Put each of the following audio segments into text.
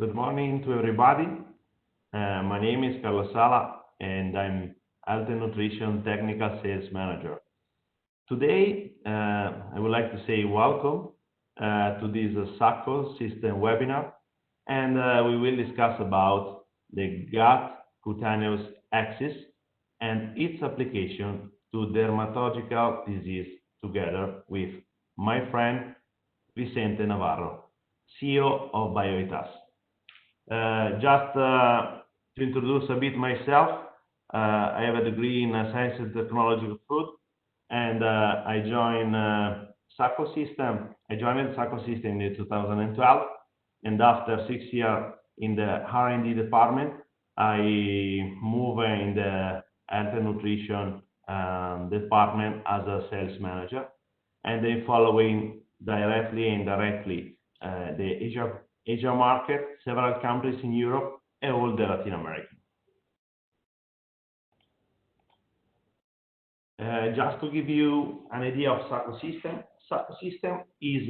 Good morning to everybody. My name is Carlos Sala, and I'm Health and Nutrition Technical Sales Manager. Today, I would like to say welcome to this SACO system webinar, and we will discuss about the gut cutaneous axis and its application to dermatological disease together with my friend Vicente Navarro, CEO of BIOITHAS. Just to introduce a bit myself, I have a degree in Science and Technology of Food, and I joined SACO system. I joined SACO system in 2012, and after 6 years in the R&D department, I moved in the Health and Nutrition department as a sales manager, and then following directly and indirectly the Asia market, several countries in Europe, and all the Latin America. Just to give you an idea of SACO system is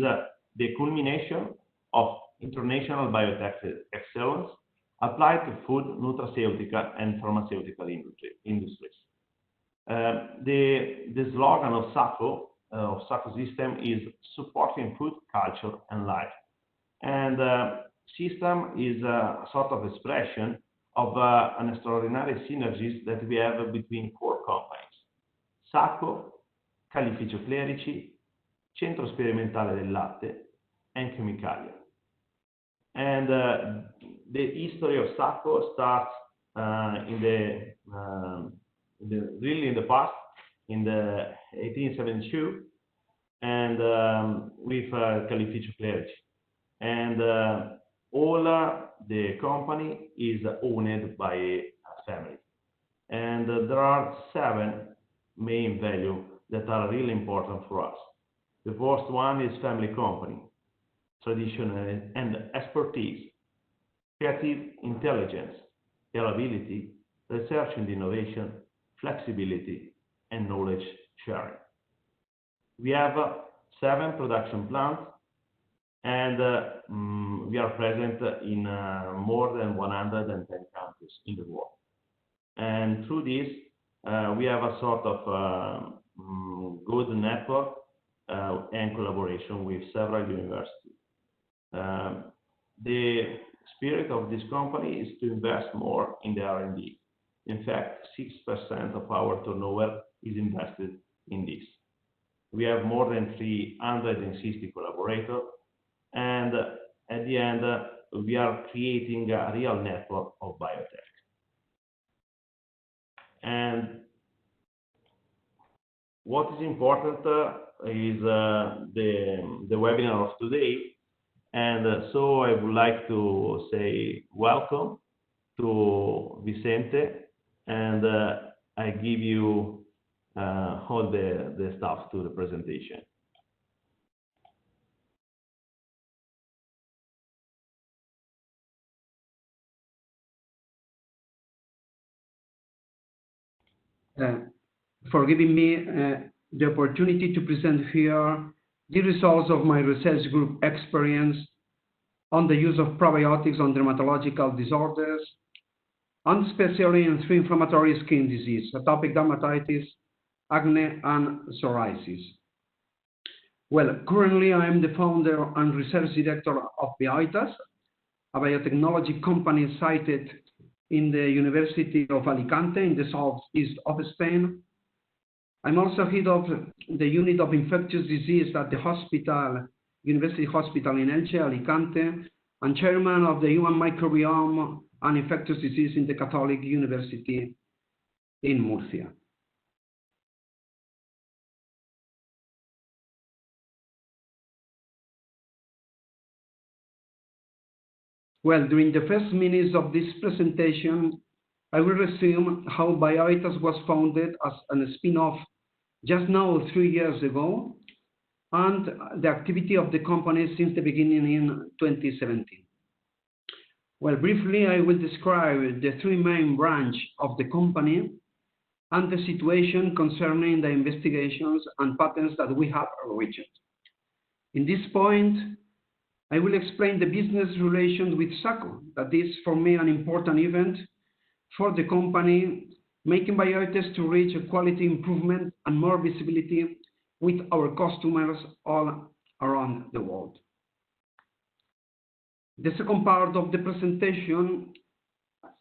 the culmination of international biotech excellence applied to food, nutraceutical, and pharmaceutical industries. The slogan of SACO system is supporting food, culture, and life. And system is a sort of expression of an extraordinary synergies that we have between core companies. SACO, Calificio Clerici, Centro Sperimentale del Latte, and Chemicalia. And the history of SACO starts really in the past, in the 1872, and with Calificio Clerici. And all the company is owned by a family. And there are 7 main values that are really important for us. The first one is family company, tradition and expertise, creative intelligence, scalability, research and innovation, flexibility, and knowledge sharing. We have 7 production plants, and we are present in more than 110 countries in the world. And through this, we have a sort of good network and collaboration with several universities. The spirit of this company is to invest more in the R&D. In fact, 6% of our turnover is invested in this. We have more than 360 collaborators, and at the end, we are creating a real network of biotech. And what is important is the webinar of today. And so I would like to say welcome to Vicente, and I give you all the stuff to the presentation. For giving me the opportunity to present here the results of my research group experience on the use of probiotics on dermatological disorders, and especially in 3 inflammatory skin diseases: atopic dermatitis, acne, and psoriasis. Well, currently I am the founder and research director of BIOITHAS, a biotechnology company sited in the University of Alicante in the southeast of Spain. I'm also head of the unit of infectious disease at the University Hospital in Elche, Alicante, and chairman of the human microbiome and infectious disease in the Catholic University in Murcia. Well, during the first minutes of this presentation, I will resume how BIOITHAS was founded as a spin-off just now 3 years ago, and the activity of the company since the beginning in 2017. Well, briefly, I will describe the 3 main branches of the company and the situation concerning the investigations and patents that we have reached. In this point, I will explain the business relations with SACO. That is, for me, an important event for the company, making BIOITHAS to reach a quality improvement and more visibility with our customers all around the world. The second part of the presentation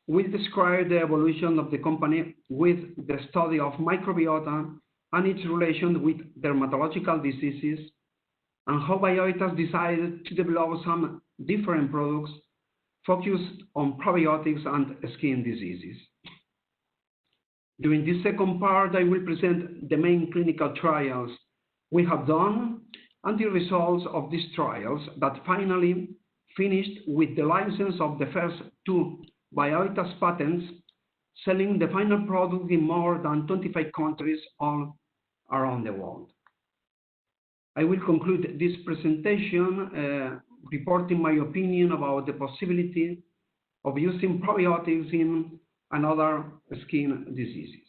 will describe the evolution of the company with the study of microbiota and its relation with dermatological diseases, and how BIOITHAS decided to develop some different products focused on probiotics and skin diseases. During this second part, I will present the main clinical trials we have done and the results of these trials that finally finished with the license of the first 2 BIOITHAS patents, selling the final product in more than 25 countries all around the world. I will conclude this presentation reporting my opinion about the possibility of using probiotics in another skin diseases.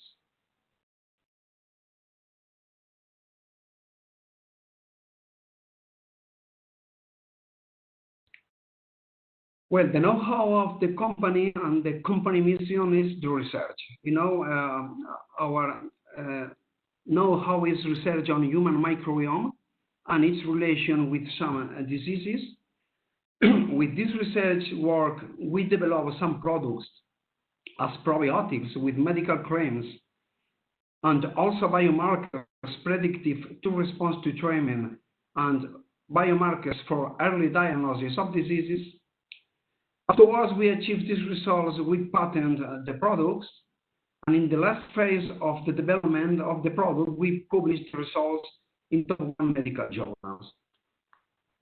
Well, the know-how of the company and the company mission is the research. Our know-how is research on human microbiome and its relation with some diseases. With this research work, we develop some products as probiotics with medical claims and also biomarkers predictive to response to treatment and biomarkers for early diagnosis of diseases. Afterwards, we achieved these results, we patent the products, and in the last phase of the development of the product, we published the results in top 1 medical journals.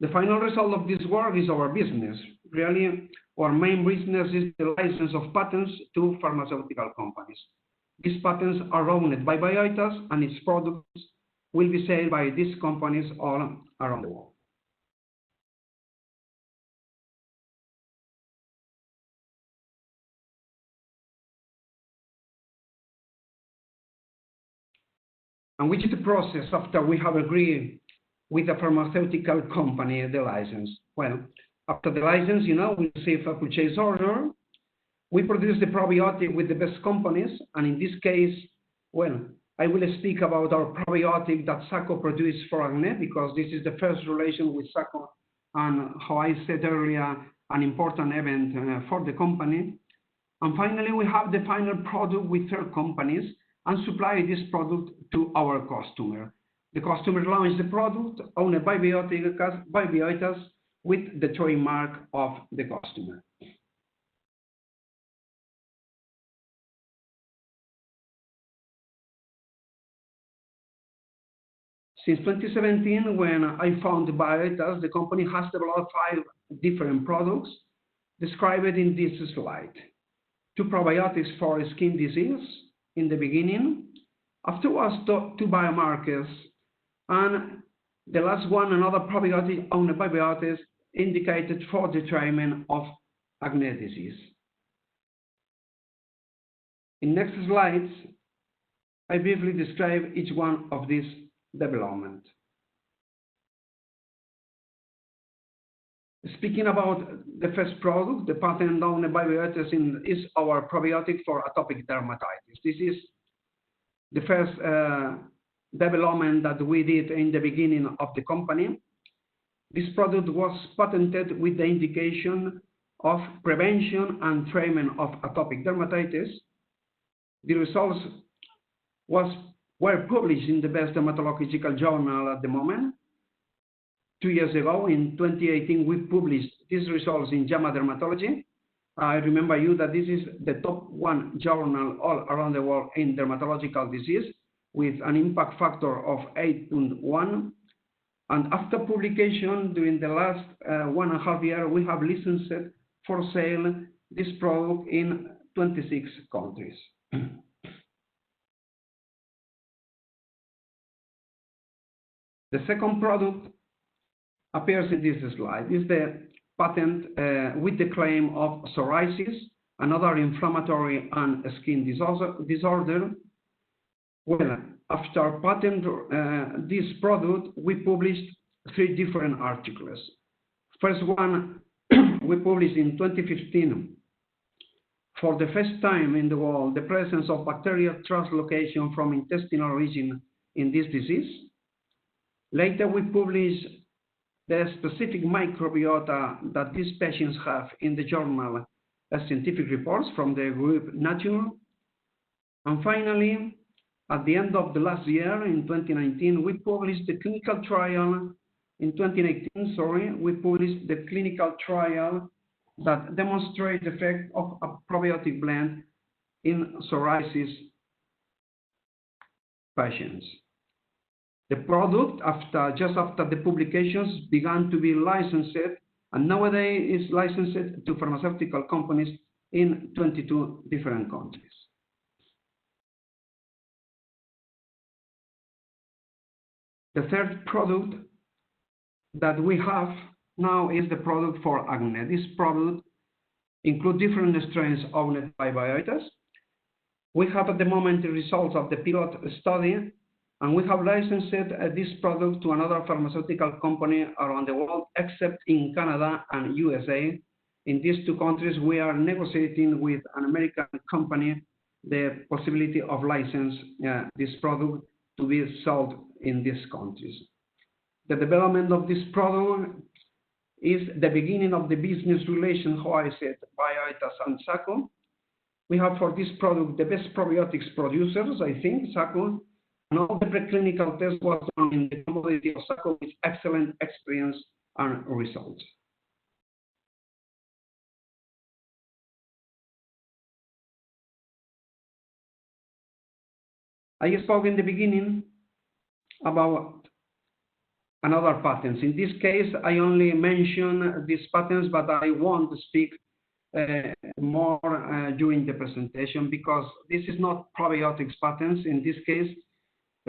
The final result of this work is our business. Really, our main business is the license of patents to pharmaceutical companies. These patents are owned by BIOITHAS, and its products will be sold by these companies all around the world. And which is the process after we have agreed with a pharmaceutical company the license? Well, after the license, we receive a purchase order. We produce the probiotic with the best companies, and in this case, well, I will speak about our probiotic that SACO produced for Acne, because this is the first relation with SACO, and how I said earlier, an important event for the company. And finally, we have the final product with 3rd companies and supply this product to our customer. The customer launches the product owned by BIOITHAS with the trademark of the customer. Since 2017, when I founded BIOITHAS, the company has developed 5 different products described in this slide. 2 probiotics for skin disease in the beginning, afterwards 2 biomarkers, and the last one, another probiotic owned by BIOITHAS, indicated for the treatment of acne disease. In next slides, I briefly describe each one of these development. Speaking about the first product, the patent owned by BIOITHAS is our probiotic for atopic dermatitis. This is the first development that we did in the beginning of the company. This product was patented with the indication of prevention and treatment of atopic dermatitis. The results were published in the best dermatological journal at the moment. 2 years ago, in 2018, we published these results in JAMA Dermatology. I remember you that this is the top 1 journal all around the world in dermatological disease, with an impact factor of 8.1. And after publication, during the last 1.5 years, we have licensed for sale this product in 26 countries. The second product appears in this slide. Is the patent with the claim of psoriasis, another inflammatory and skin disorder. Well, after patent this product, we published 3 different articles. First one we published in 2015, for the first time in the world, the presence of bacterial translocation from intestinal origin in this disease. Later, we published the specific microbiota that these patients have in the journal as scientific reports from the group Nature. And finally, at the end of the last year, in 2019, we published the clinical trial. In 2018, sorry, we published the clinical trial that demonstrates the effect of a probiotic blend in psoriasis patients. The product, just after the publications, began to be licensed, and nowadays is licensed to pharmaceutical companies in 22 different countries. The third product that we have now is the product for acne. This product includes different strains owned by BIOITHAS. We have at the moment the results of the pilot study, and we have licensed this product to another pharmaceutical company around the world, except in Canada and USA. In these two countries, we are negotiating with an American company the possibility of license this product to be sold in these countries. The development of this product is the beginning of the business relation, how I said, BIOITHAS and SACO. We have for this product the best probiotics producers, I think, SACO, and all the preclinical tests was done in the commodity of SACO with excellent experience and results. I spoke in the beginning about another patents. In this case, I only mention these patents, but I want to speak more during the presentation, because this is not probiotics patents. In this case,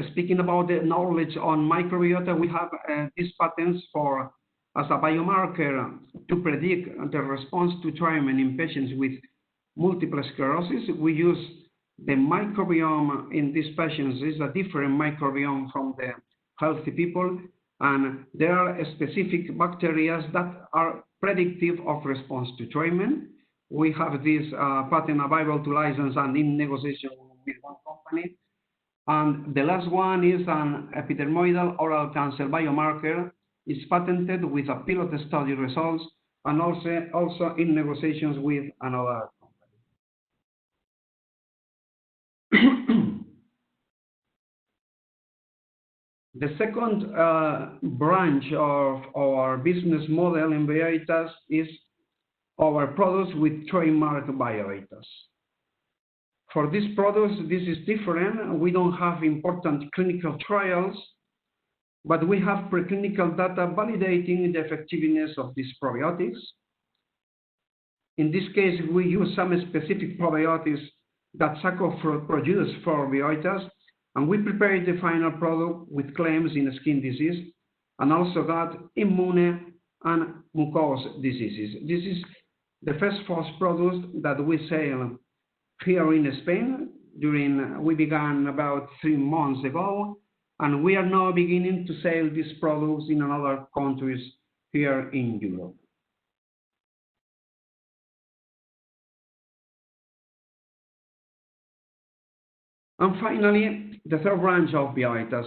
speaking about the knowledge on microbiota, we have these patents for as a biomarker to predict the response to treatment in patients with multiple sclerosis. We use the microbiome in these patients is a different microbiome from the healthy people, and there are specific bacteria that are predictive of response to treatment. We have this patent available to license and in negotiation with one company. And the last one is an epidermoidal oral cancer biomarker. It's patented with a pilot study results and also in negotiations with another company. The second branch of our business model in BIOITHAS is our products with trademark BIOITHAS. For these products, this is different. We don't have important clinical trials, but we have preclinical data validating the effectiveness of these probiotics. In this case, we use some specific probiotics that SACO produced for BIOITHAS, and we prepared the final product with claims in skin disease and also got immune and mucous diseases. This is the first products that we sell here in Spain. We began about 3 months ago, and we are now beginning to sell these products in other countries here in Europe. And finally, the third branch of BIOITHAS.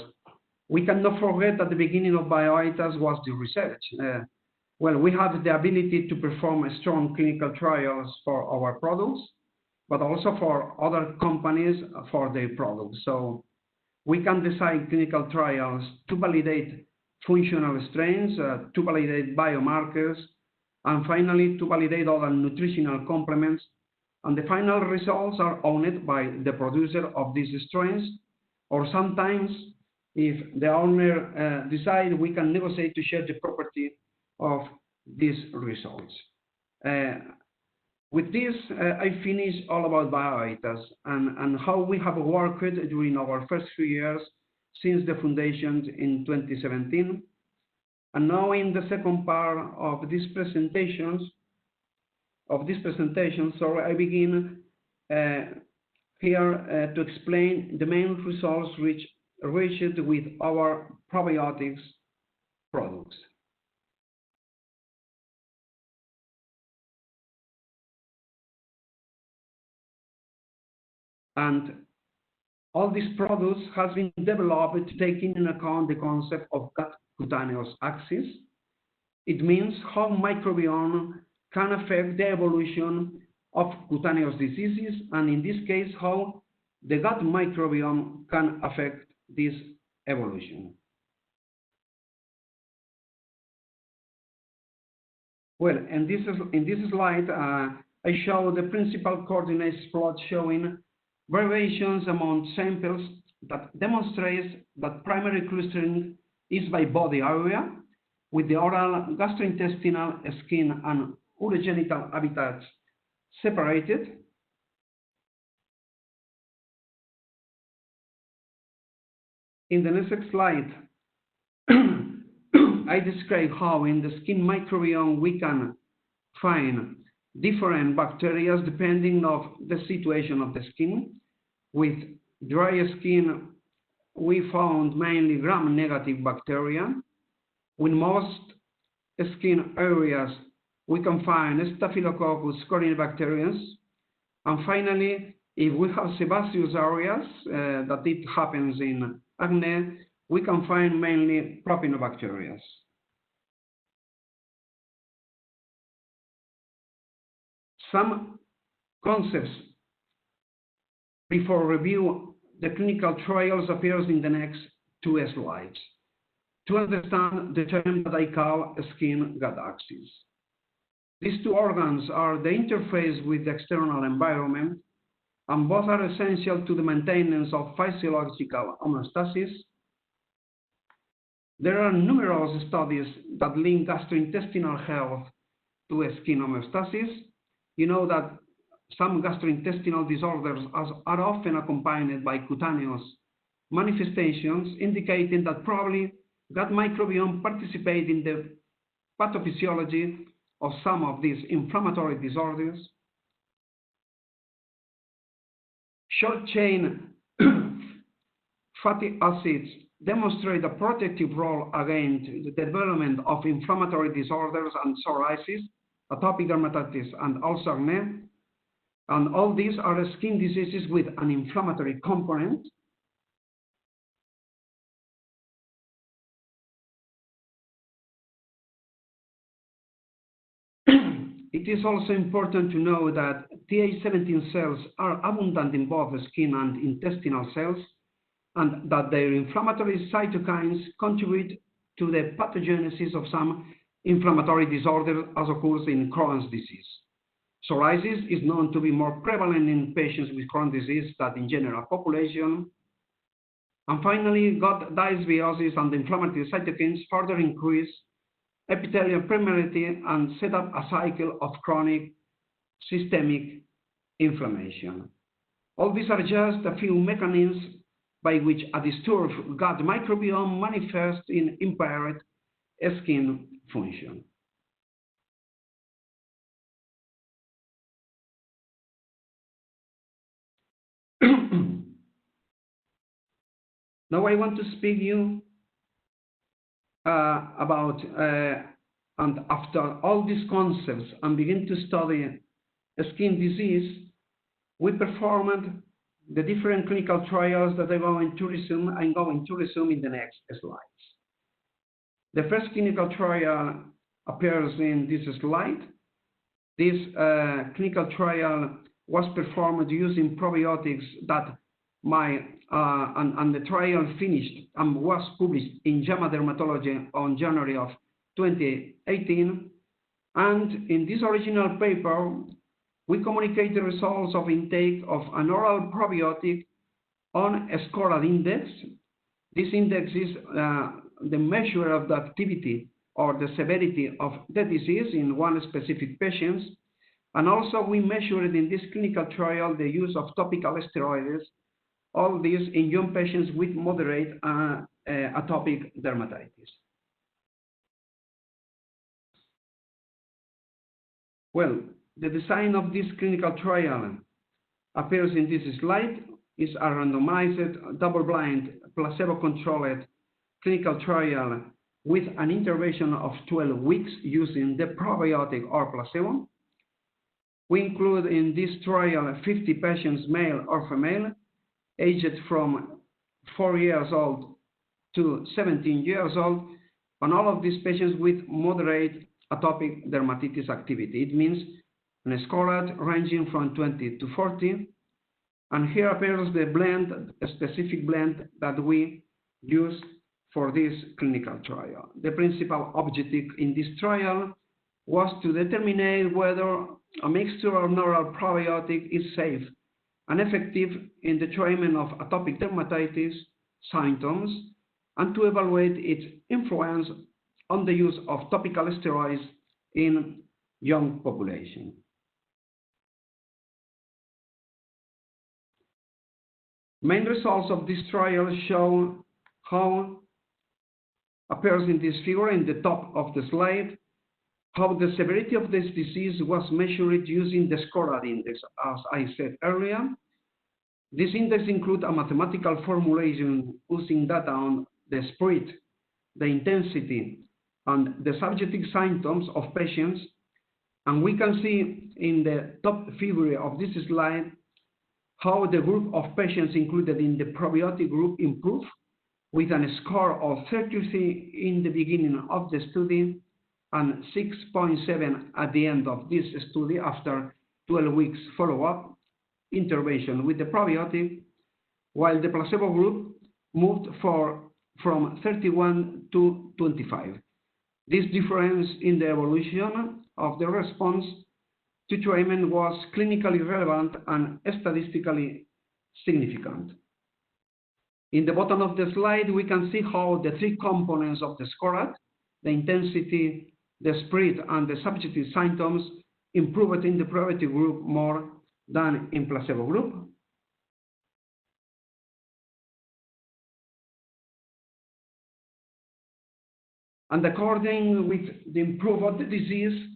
We cannot forget that the beginning of BIOITHAS was the research. Well, we have the ability to perform strong clinical trials for our products, but also for other companies for their products. So we can design clinical trials to validate functional strains, to validate biomarkers, and finally to validate other nutritional complements. And the final results are owned by the producer of these strains, or sometimes if the owner decides, we can negotiate to share the property of these results. With this, I finish all about BIOITHAS and how we have worked during our first few years since the foundation in 2017. And now in the second part of this presentation, I begin here to explain the main results reached with our probiotics products. And all these products has been developed taking into account the concept of gut cutaneous axis. It means how microbiome can affect the evolution of cutaneous diseases, and in this case, how the gut microbiome can affect this evolution. Well, in this slide, I show the principal coordinates plot showing variations among samples that demonstrates that primary clustering is by body area, with the oral, gastrointestinal, skin, and urogenital habitats separated. In the next slide, I describe how in the skin microbiome we can find different bacteria depending on the situation of the skin. With dry skin, we found mainly gram-negative bacteria. With most skin areas, we can find Staphylococcus corynebacterians. And finally, if we have sebaceous areas, that it happens in acne, we can find mainly propionobacterias. Some concepts before review the clinical trials appears in the next two slides to understand the term that I call skin-gut axis. These two organs are the interface with the external environment, and both are essential to the maintenance of physiological homeostasis. There are numerous studies that link gastrointestinal health to skin homeostasis. You know that some gastrointestinal disorders are often accompanied by cutaneous manifestations, indicating that probably gut microbiome participate in the pathophysiology of some of these inflammatory disorders. Short-chain fatty acids demonstrate a protective role against the development of inflammatory disorders and psoriasis, atopic dermatitis, and also acne. And all these are skin diseases with an inflammatory component. It is also important to know that Th17 cells are abundant in both skin and intestinal cells, and that their inflammatory cytokines contribute to the pathogenesis of some inflammatory disorder as occurs in Crohn's disease. Psoriasis is known to be more prevalent in patients with Crohn's disease than in general population. And finally, gut dysbiosis and inflammatory cytokines further increase epithelial permeability and set up a cycle of chronic systemic inflammation. All these are just a few mechanisms by which a disturbed gut microbiome manifests in impaired skin function. Now I want to speak you about, and after all these concepts and begin to study skin disease, we performed the different clinical trials that I'm going to resume in the next slides. The first clinical trial appears in this slide. This clinical trial was performed using probiotics that and the trial finished and was published in JAMA Dermatology on January of 2018. And in this original paper, we communicate the results of intake of an oral probiotic on a scoral index. This index is the measure of the activity or the severity of the disease in one specific patient. And also we measured in this clinical trial the use of topical steroids, all these in young patients with moderate atopic dermatitis. Well, the design of this clinical trial appears in this slide. Is a randomized, double-blind, placebo-controlled clinical trial with an intervention of 12 weeks using the probiotic or placebo. We include in this trial 50 patients, male or female, aged from 4 years old to 17 years old, and all of these patients with moderate atopic dermatitis activity. It means a score ranging from 20 to 40. And here appears the blend, a specific blend that we use for this clinical trial. The principal objective in this trial was to determine whether a mixture of oral probiotic is safe and effective in the treatment of atopic dermatitis symptoms, and to evaluate its influence on the use of topical steroids in young population. Main results of this trial show how appears in this figure in the top of the slide, how the severity of this disease was measured using the STEROID index, as I said earlier. This index includes a mathematical formulation using data on the spread, the intensity, and the subjective symptoms of patients. And we can see in the top figure of this slide how the group of patients included in the probiotic group improved with a score of 33 in the beginning of the study and 6.7 at the end of this study after 12 weeks follow-up intervention with the probiotic, while the placebo group moved from 31 to 25. This difference in the evolution of the response to treatment was clinically relevant and statistically significant. In the bottom of the slide, we can see how the three components of the score, the intensity, the spread, and the subjective symptoms, improved in the probiotic group more than in placebo group. And according with the improvement of the disease,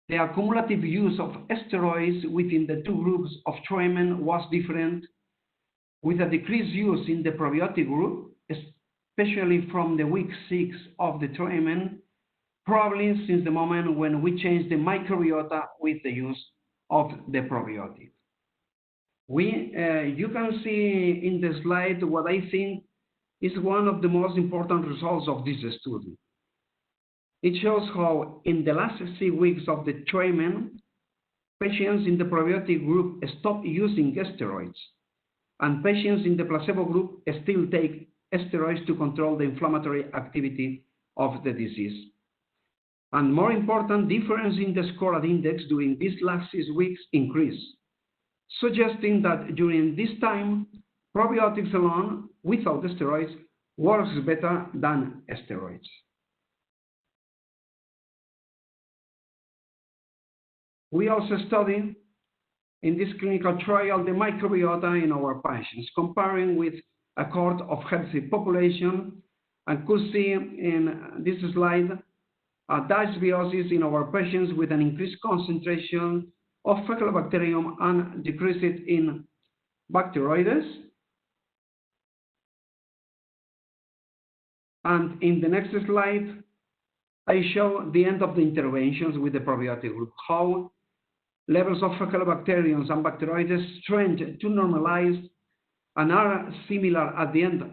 the accumulative use of steroids within the two groups of treatment was different, with a decreased use in the probiotic group, especially from the week 6 of the treatment, probably since the moment when we changed the microbiota with the use of the probiotic. You can see in the slide what I think is one of the most important results of this study. It shows how in the last 6 weeks of the treatment, patients in the probiotic group stopped using steroids, and patients in the placebo group still take steroids to control the inflammatory activity of the disease. And more important, difference in the STEROID index during these last 6 weeks increased, suggesting that during this time, probiotics alone, without steroids, works better than steroids. We also studied in this clinical trial the microbiota in our patients, comparing with a cohort of healthy population, and could see in this slide a dysbiosis in our patients with an increased concentration of Faecalibacterium and decreased in Bacteroides. And in the next slide, I show the end of the interventions with the probiotic group, how levels of Faecalibacterium and Bacteroides trend to normalize and are similar at the end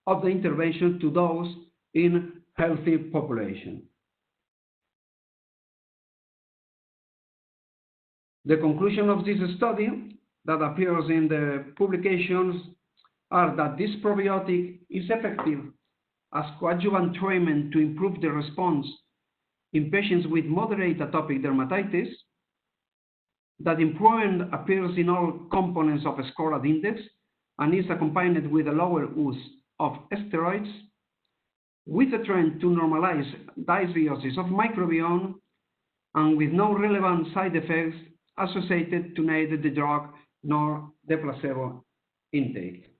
of the intervention to those in healthy population. The conclusion of this study that appears in the publications are that this probiotic is effective as coadjuvant treatment to improve the response in patients with moderate atopic dermatitis, that improvement appears in all components of a STEROID index and is accompanied with a lower use of steroids, with a trend to normalize dysbiosis of microbiome and with no relevant side effects associated to neither the drug nor the placebo intake.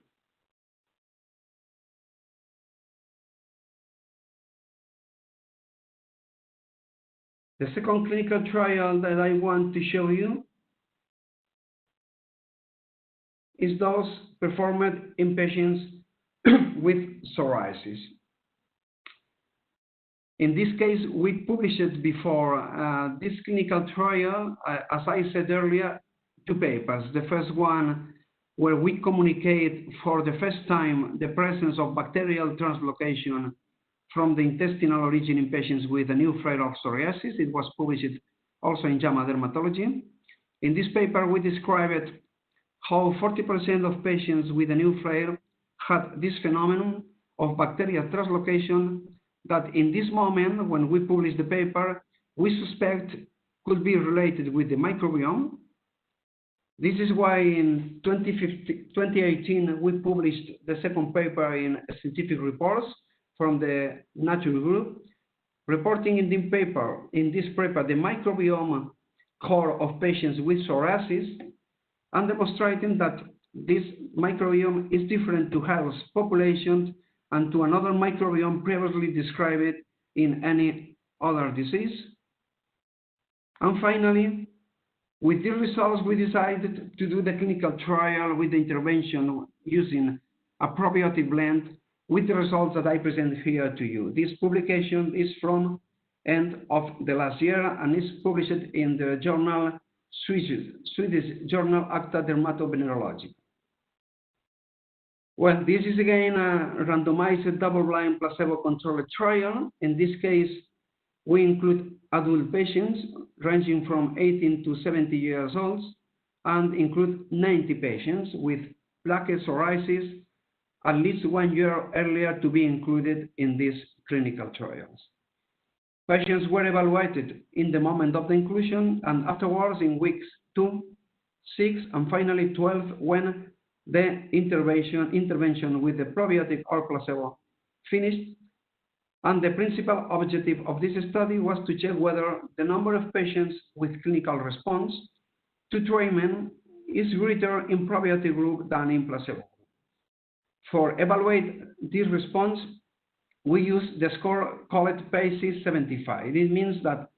The second clinical trial that I want to show you is those performed in patients with psoriasis. In this case, we published it before this clinical trial, as I said earlier, 2 papers. The first one where we communicate for the first time the presence of bacterial translocation from the intestinal origin in patients with a new flare of psoriasis. It was published also in JAMA Dermatology. In this paper, we described how 40% of patients with a new flare had this phenomenon of bacterial translocation that in this moment, when we publish the paper, we suspect could be related with the microbiome. This is why in 2018, we published the second paper in scientific reports from the Nature group, reporting in this paper, the microbiome core of patients with psoriasis, and demonstrating that this microbiome is different to healthy populations and to another microbiome previously described in any other disease. And finally, with these results, we decided to do the clinical trial with the intervention using a probiotic blend with the results that I present here to you. This publication is from end of the last year and is published in the journal, Swedish journal Acta Dermatovenerology. Well, this is again a randomized double-blind placebo-controlled trial. In this case, we include adult patients ranging from 18 to 70 years old and include 90 patients with plaque psoriasis at least 1 year earlier to be included in these clinical trials. Patients were evaluated in the moment of the inclusion and afterwards in weeks 2, 6, and finally 12 when the intervention with the probiotic or placebo finished. And the principal objective of this study was to check whether the number of patients with clinical response to treatment is greater in probiotic group than in placebo. For evaluate this response, we use the score called PASI 75. It means that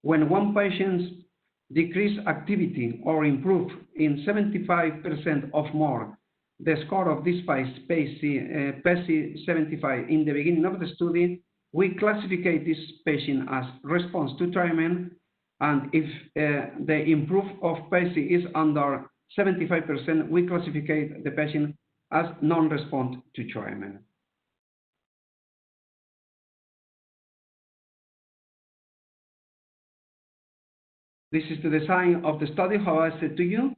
when one patient decrease activity or improve in 75% or more the score of this PASI 75 in the beginning of the study, we classify this patient as response to treatment, and if the improve of PASI is under 75%, we classify the patient as non-response to treatment. This is the design of the study, how I said to you.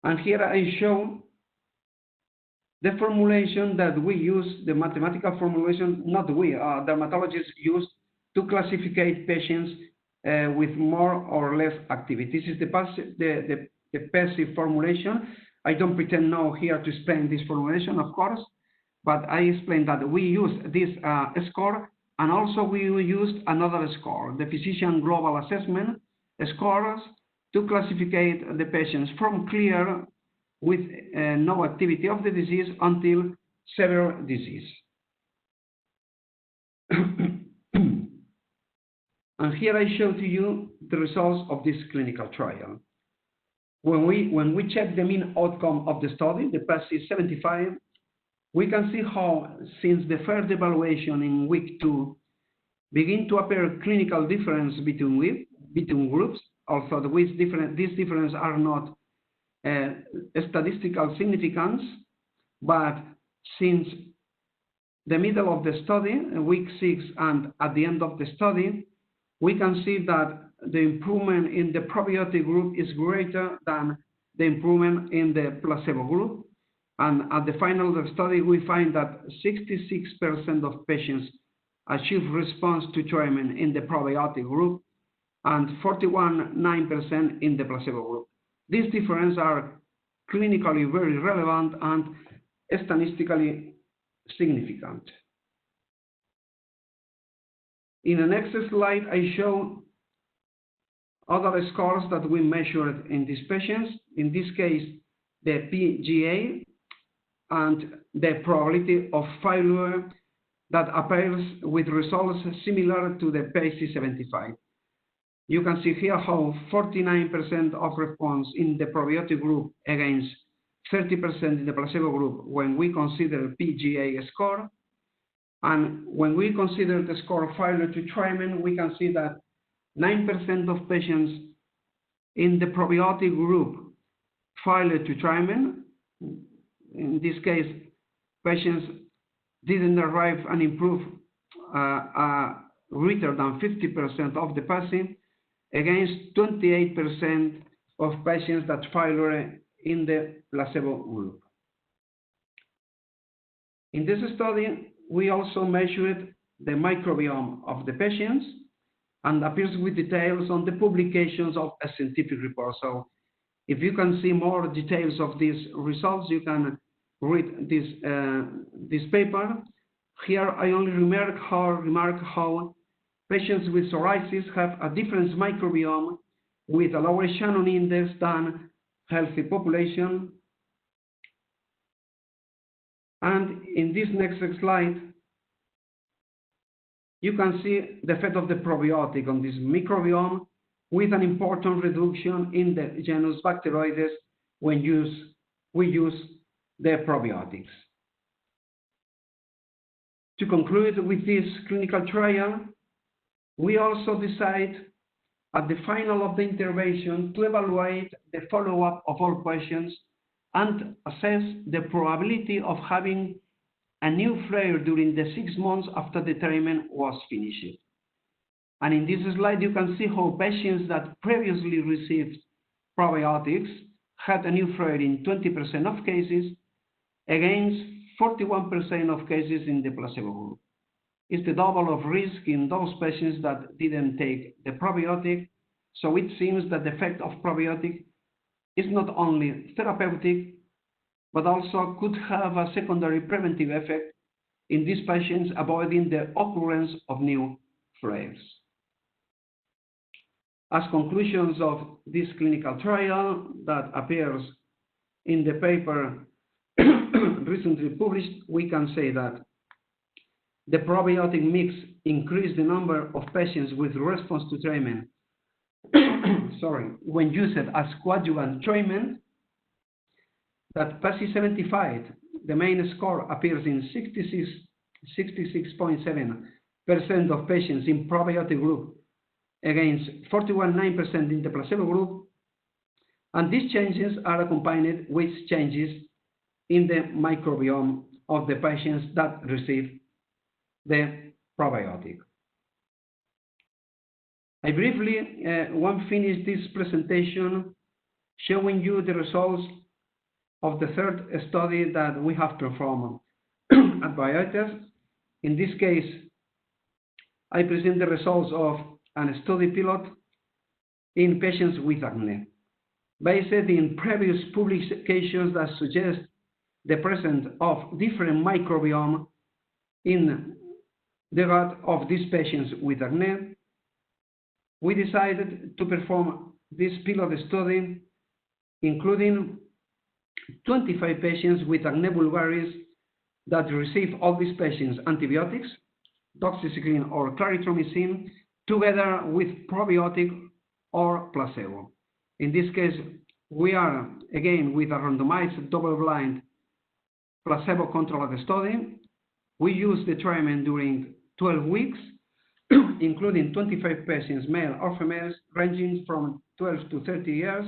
And here I show the formulation that we use, the mathematical formulation, not we, dermatologists use to classify patients with more or less activity. This is the PASI formulation. I don't pretend now here to explain this formulation, of course, but I explain that we use this score, and also we used another score, the Physician Global Assessment scores, to classify the patients from clear with no activity of the disease until severe disease. And here I show to you the results of this clinical trial. When we check the mean outcome of the study, the PASI 75, we can see how, since the first evaluation in week 2, begin to appear clinical difference between groups, although these differences are not statistical significance, but since the middle of the study, week 6, and at the end of the study, we can see that the improvement in the probiotic group is greater than the improvement in the placebo group. And at the final of the study, we find that 66% of patients achieve response to treatment in the probiotic group and 41.9% in the placebo group. These differences are clinically very relevant and statistically significant. In the next slide, I show other scores that we measured in these patients. In this case, the PGA and the probability of failure that appears with results similar to the PASI 75. You can see here how 49% of response in the probiotic group against 30% in the placebo group when we consider PGA score. And when we consider the score failure to treatment, we can see that 9% of patients in the probiotic group failure to treatment. In this case, patients didn't arrive and improve greater than 50% of the passing, against 28% of patients that failure in the placebo group. In this study, we also measured the microbiome of the patients and appears with details on the publications of a scientific report. So if you can see more details of these results, you can read this paper. Here I only remark how patients with psoriasis have a different microbiome with a lower Shannon index than healthy population. And in this next slide, you can see the effect of the probiotic on this microbiome with an important reduction in the genus Bacteroides when we use the probiotics. To conclude with this clinical trial, we also decide at the final of the intervention to evaluate the follow-up of all patients and assess the probability of having a new flare during the 6 months after the treatment was finished. And in this slide, you can see how patients that previously received probiotics had a new flare in 20% of cases against 41% of cases in the placebo group. It's the double of risk in those patients that didn't take the probiotic. So it seems that the effect of probiotic is not only therapeutic, but also could have a secondary preventive effect in these patients, avoiding the occurrence of new flares. As conclusions of this clinical trial that appears in the paper recently published, we can say that the probiotic mix increased the number of patients with response to treatment when used as coadjuvant treatment, that PASI 75, the main score, appears in 66.7% of patients in probiotic group against 41.9% in the placebo group, and these changes are accompanied with changes in the microbiome of the patients that receive the probiotic. I briefly want to finish this presentation showing you the results of the third study that we have performed at BIOITHAS. In this case, I present the results of a study pilot in patients with acne, based in previous publications that suggest the presence of different microbiome in the gut of these patients with acne. We decided to perform this pilot study, including 25 patients with acne vulgaris that receive all these patients antibiotics, doxycycline or clarithromycin, together with probiotic or placebo. In this case, we are again with a randomized double-blind placebo-controlled study. We use the treatment during 12 weeks, including 25 patients, male or females, ranging from 12 to 30 years,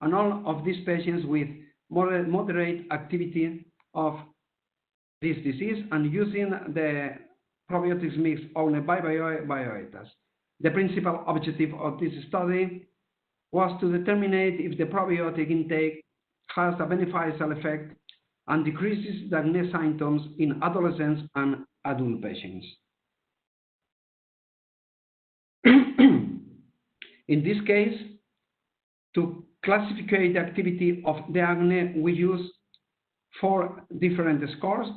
and all of these patients with moderate activity of this disease, and using the probiotics mix owned by BIOITHAS. The principal objective of this study was to determine if the probiotic intake has a beneficial effect and decreases the acne symptoms in adolescents and adult patients. In this case, to classify the activity of the acne, we use 4 different scores.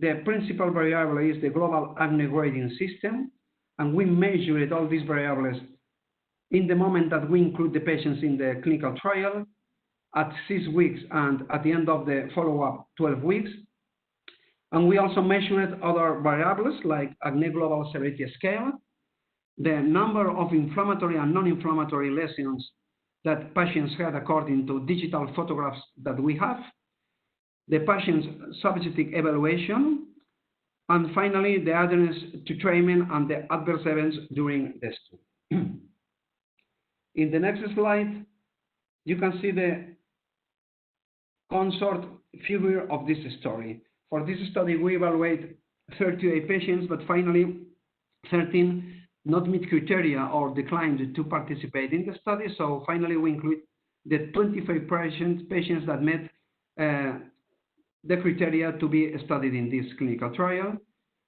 The principal variable is the global acne grading system, and we measured all these variables in the moment that we include the patients in the clinical trial, at 6 weeks and at the end of the follow-up 12 weeks. And we also measured other variables like acne global severity scale, the number of inflammatory and non-inflammatory lesions that patients had according to digital photographs that we have, the patient's subjective evaluation, And finally, the adherence to treatment and the adverse events during the study. In the next slide, you can see the CONSORT figure of this story. For this study, we evaluate 38 patients, but finally 13 not meet criteria or declined to participate in the study. So finally, we include the 25 patients that met the criteria to be studied in this clinical trial.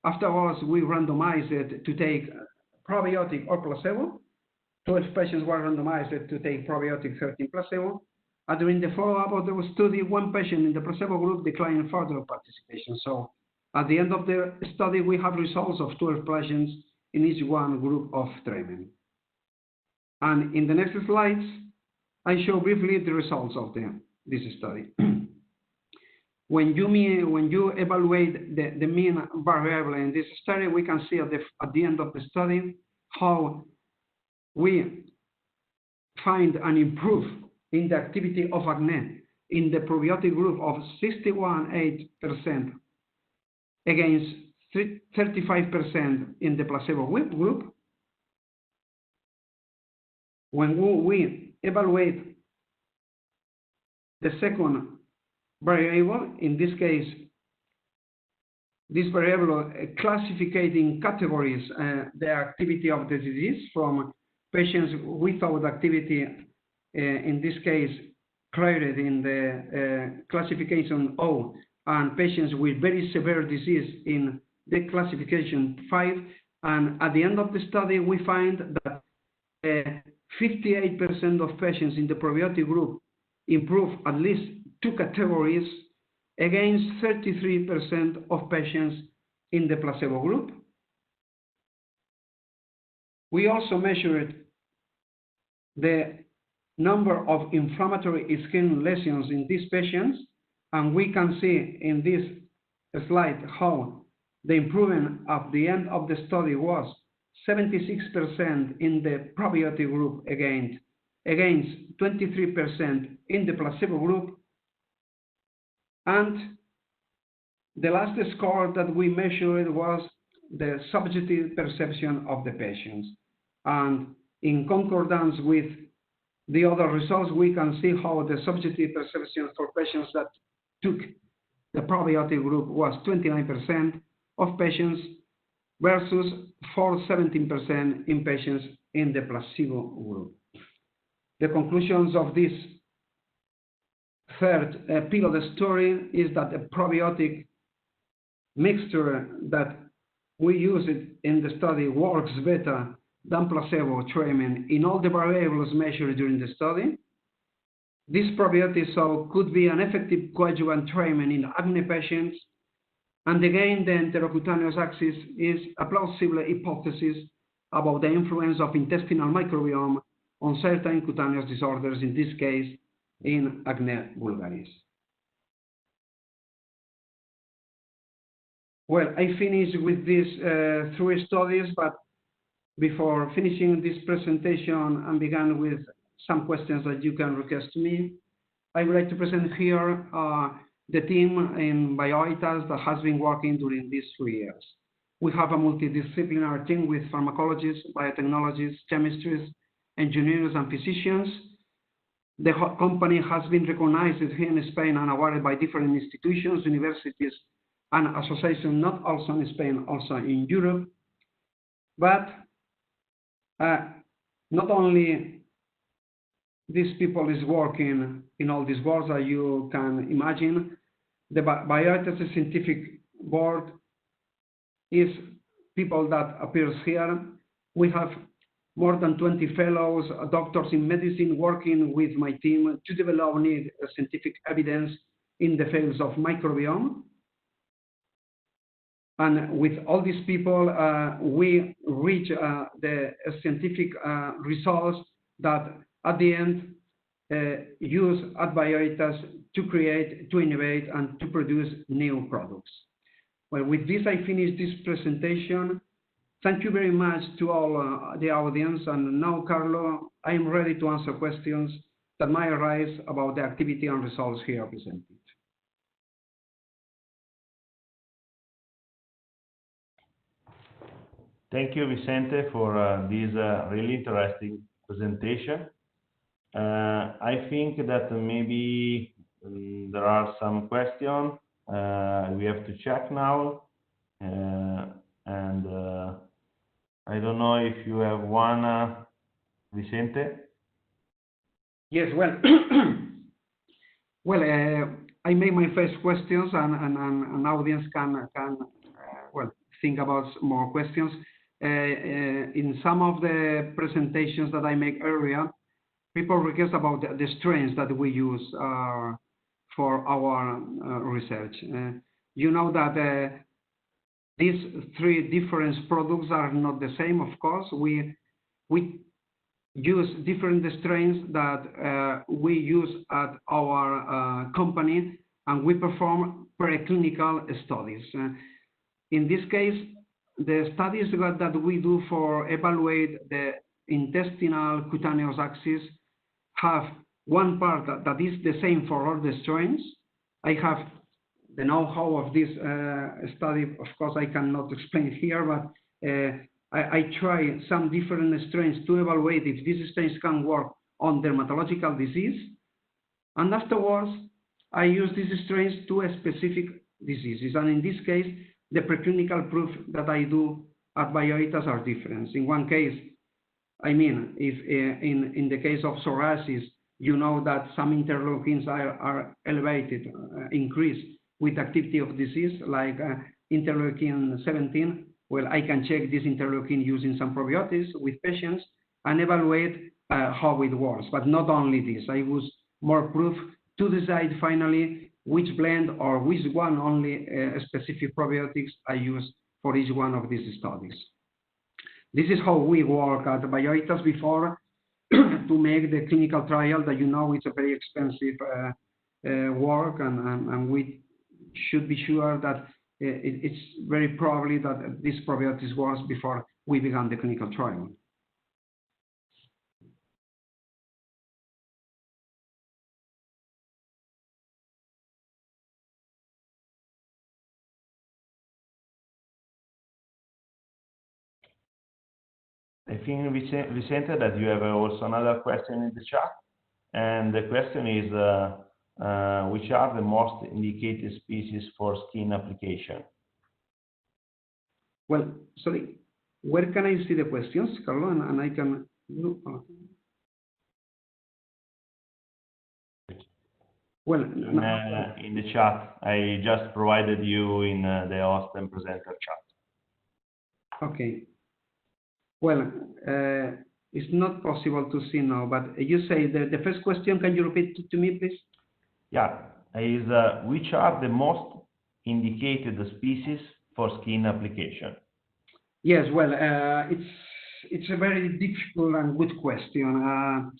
Afterwards, we randomized it to take probiotic or placebo. 12 patients were randomized to take probiotic, 13 placebo. And during the follow-up of the study, one patient in the placebo group declined further participation. So at the end of the study, we have results of 12 patients in each one group of treatment. And in the next slides, I show briefly the results of this study. When you evaluate the mean variable in this study, we can see at the end of the study how we find an improvement in the activity of acne in the probiotic group of 61.8% against 35% in the placebo group. When we evaluate the second variable, in this case, this variable classificating categories the activity of the disease from patients without activity, in this case, cleared in the classification O, and patients with very severe disease in the classification 5. And at the end of the study, we find that 58% of patients in the probiotic group improve at least 2 categories against 33% of patients in the placebo group. We also measured the number of inflammatory skin lesions in these patients, and we can see in this slide how the improvement at the end of the study was 76% in the probiotic group against 23% in the placebo group. And the last score that we measured was the subjective perception of the patients. And in concordance with the other results, we can see how the subjective perception for patients that took the probiotic group was 29% of patients versus 17% in patients in the placebo group. The conclusions of this third pilot story is that the probiotic mixture that we use in the study works better than placebo treatment in all the variables measured during the study. This probiotic could be an effective coadjuvant treatment in acne patients. And again, the enterocutaneous axis is a plausible hypothesis about the influence of intestinal microbiome on certain cutaneous disorders, in this case, in acne vulgaris. Well, I finished with these 3 studies, but before finishing this presentation and begin with some questions that you can request to me, I would like to present here the team in BIOITHAS that has been working during these 3 years. We have a multidisciplinary team with pharmacologists, biotechnologists, chemists, engineers, and physicians. The company has been recognized here in Spain and awarded by different institutions, universities, and associations, not also in Spain, also in Europe. But not only these people is working in all these worlds that you can imagine, the BIOITHAS scientific board is people that appears here. We have more than 20 fellows, doctors in medicine working with my team to develop new scientific evidence in the fields of microbiome. And with all these people, we reach the scientific results that at the end use at BIOITHAS to create, to innovate, and to produce new products. Well, with this, I finish this presentation. Thank you very much to all the audience. And now, Carlo, I am ready to answer questions that might arise about the activity and results here presented. Thank you, Vicente, for this really interesting presentation. I think that maybe there are some questions we have to check now. And I don't know if you have one, Vicente. Yes, well, well, I made my first questions, and an audience can well, think about more questions. In some of the presentations that I make earlier, people request about the strains that we use for our research. You know that these three different products are not the same, of course. We use different strains that we use at our company, and we perform preclinical studies. In this case, the studies that we do for evaluate the intestinal cutaneous axis have one part that is the same for all the strains. I have the know-how of this study. Of course, I cannot explain it here, but I try some different strains to evaluate if these strains can work on dermatological disease. And afterwards, I use these strains to a specific diseases. And in this case, the preclinical proof that I do at BIOITHAS are different. In one case, I mean, if in the case of psoriasis, you know that some interleukins are elevated, increased with activity of disease, like interleukin 17. Well, I can check this interleukin using some probiotics with patients and evaluate how it works. But not only this, I use more proof to decide finally which blend or which one only specific probiotics I use for each one of these studies. This is how we work at BIOITHAS before to make the clinical trial that you know it's a very expensive work, and we should be sure that it's very probably that this probiotics works before we began the clinical trial. I think, Vicente, that you have also another question in the chat. And the question is, which are the most indicated species for skin application? Well, sorry, where can I see the questions, Carlo? And I can look. Well, in the chat, I just provided you in the host and presenter chat. Okay. Well, it's not possible to see now, but you say the first question, can you repeat to me, please? Yeah, is which are the most indicated species for skin application? Yes, well, it's a very difficult and good question.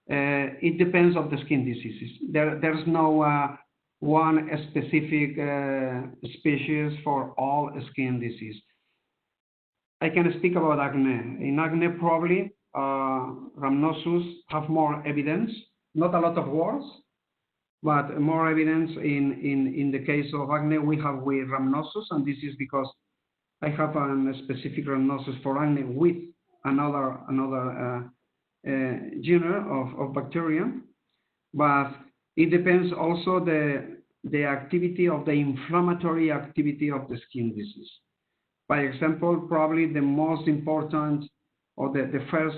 It depends on the skin diseases. There's no one specific species for all skin disease. I can speak about acne. In acne, probably rhamnosus have more evidence, not a lot of words, but more evidence in the case of acne we have with rhamnosus, and this is because I have a specific rhamnosus for acne with another genre of bacteria, but it depends also the activity of the inflammatory activity of the skin disease. By example, probably the most important or the first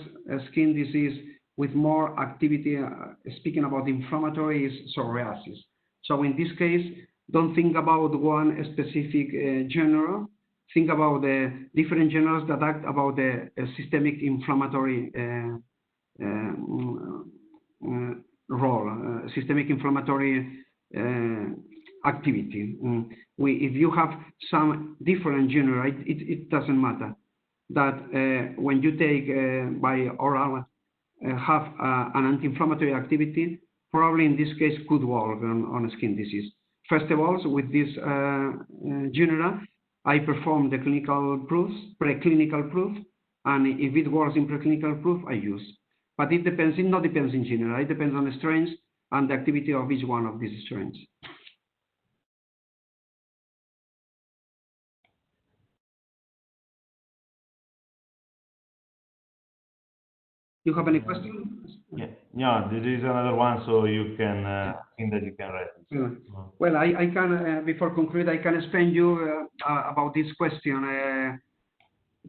skin disease with more activity, speaking about inflammatory, is psoriasis. So in this case, don't think about one specific genre. Think about the different genres that act about the systemic inflammatory role, systemic inflammatory activity. If you have some different genre, it doesn't matter. That when you take by oral have an anti-inflammatory activity, probably in this case could work on skin disease. First of all, so with this genre, I perform the clinical proofs, preclinical proof, and if it works in preclinical proof, I use. But it depends. It not depends in general. It depends on the strains and the activity of each one of these strains. You have any questions? Yeah, this is another one, so you can think that you can read it. Well, I can before conclude, I can explain you about this question.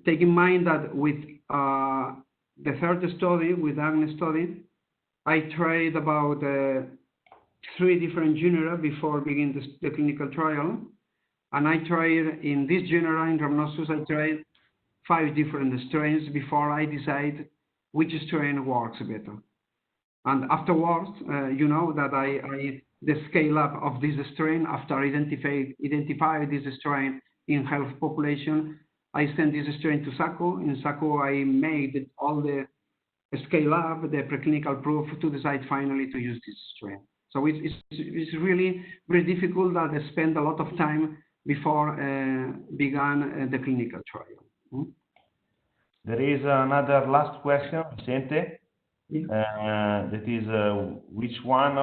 Take in mind that with the third study, with Acne study, I tried about 3 different genera before beginning the clinical trial, and I tried in this genera in Rhamnosus, I tried 5 different strains before I decide which strain works better. And afterwards, you know that the scale up of this strain after identify this strain in health population, I sent this strain to SACO. In SACO, I made all the scale up, the preclinical proof to decide finally to use this strain. So it's really very difficult that I spend a lot of time before began the clinical trial. There is another last question, Vicente. That is, which one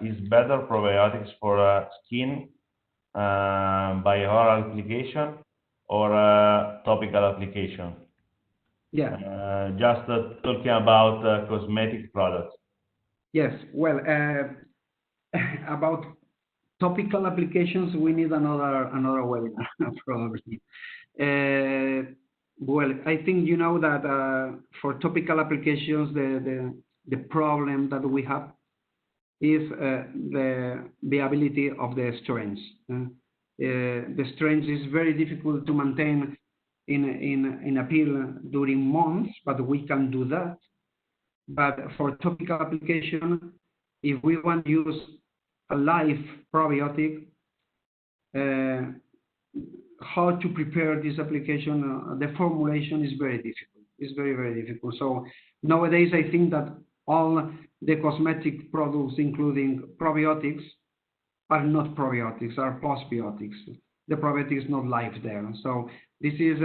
is better probiotics for skin by oral application or topical application? Yeah. Just talking about cosmetic products. Yes. Well, about topical applications, we need another webinar probably. Well, I think you know that for topical applications, the problem that we have is the viability of the strains. The strains is very difficult to maintain in a pill during months, but we can do that. But for topical application, if we want to use a live probiotic, how to prepare this application, the formulation is very difficult. It's very, very difficult. So nowadays, I think that all the cosmetic products, including probiotics, are not probiotics, are postbiotics. The probiotic is not live there. So this is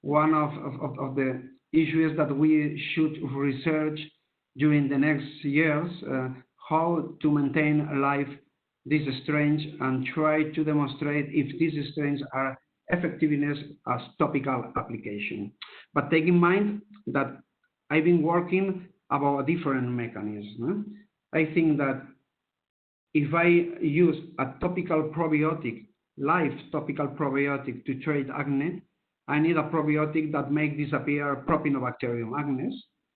one of the issues that we should research during the next years, how to maintain alive these strains and try to demonstrate if these strains are effectiveness as topical application. But take in mind that I've been working about a different mechanism. I think that if I use a topical probiotic, live topical probiotic to treat acne, I need a probiotic that makes disappear Propionobacterium acnes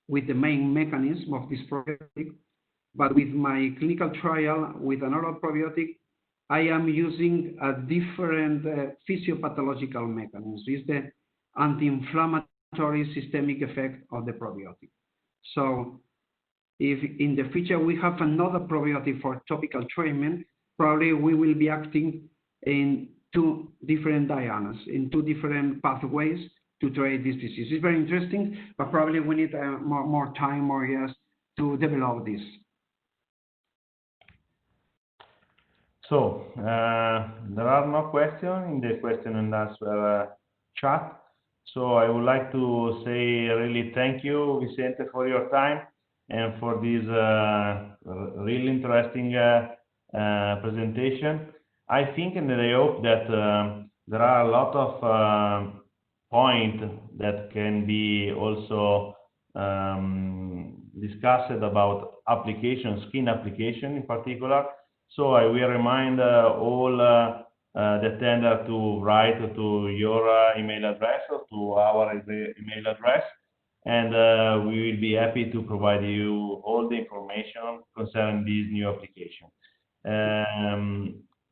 with the main mechanism of this probiotic. But with my clinical trial with an oral probiotic, I am using a different physiopathological mechanism. It's the anti-inflammatory systemic effect of the probiotic. So if in the future we have another probiotic for topical treatment, probably we will be acting in 2 different dianas, in 2 different pathways to treat this disease. It's very interesting, but probably we need more time, more years to develop this. So there are no questions in the question and answer chat. So I would like to say really thank you, Vicente, for your time and for this really interesting presentation. I think and I hope that there are a lot of points that can be also discussed about application, skin application in particular. So I will remind all the attenders to write to your email address or to our email address, and we will be happy to provide you all the information concerning this new application.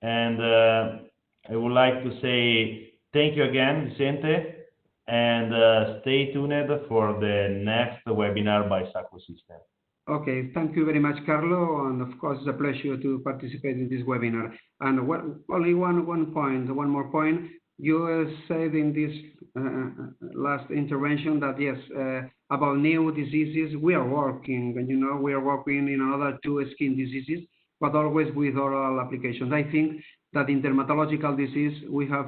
And I would like to say thank you again, Vicente, and stay tuned for the next webinar by SACO System. Okay, thank you very much, Carlo, and of course it's a pleasure to participate in this webinar. And only one more point. You said in this last intervention that yes, about new diseases we are working, and you know we are working in another 2 skin diseases, but always with oral applications. I think that in dermatological disease we have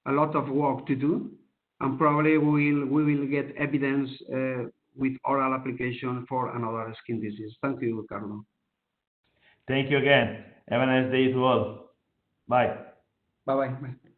a lot of work to do, and probably we will get evidence with oral application for another skin disease. Thank you, Carlo. Thank you again. Have a nice day to all. Bye. Bye-bye.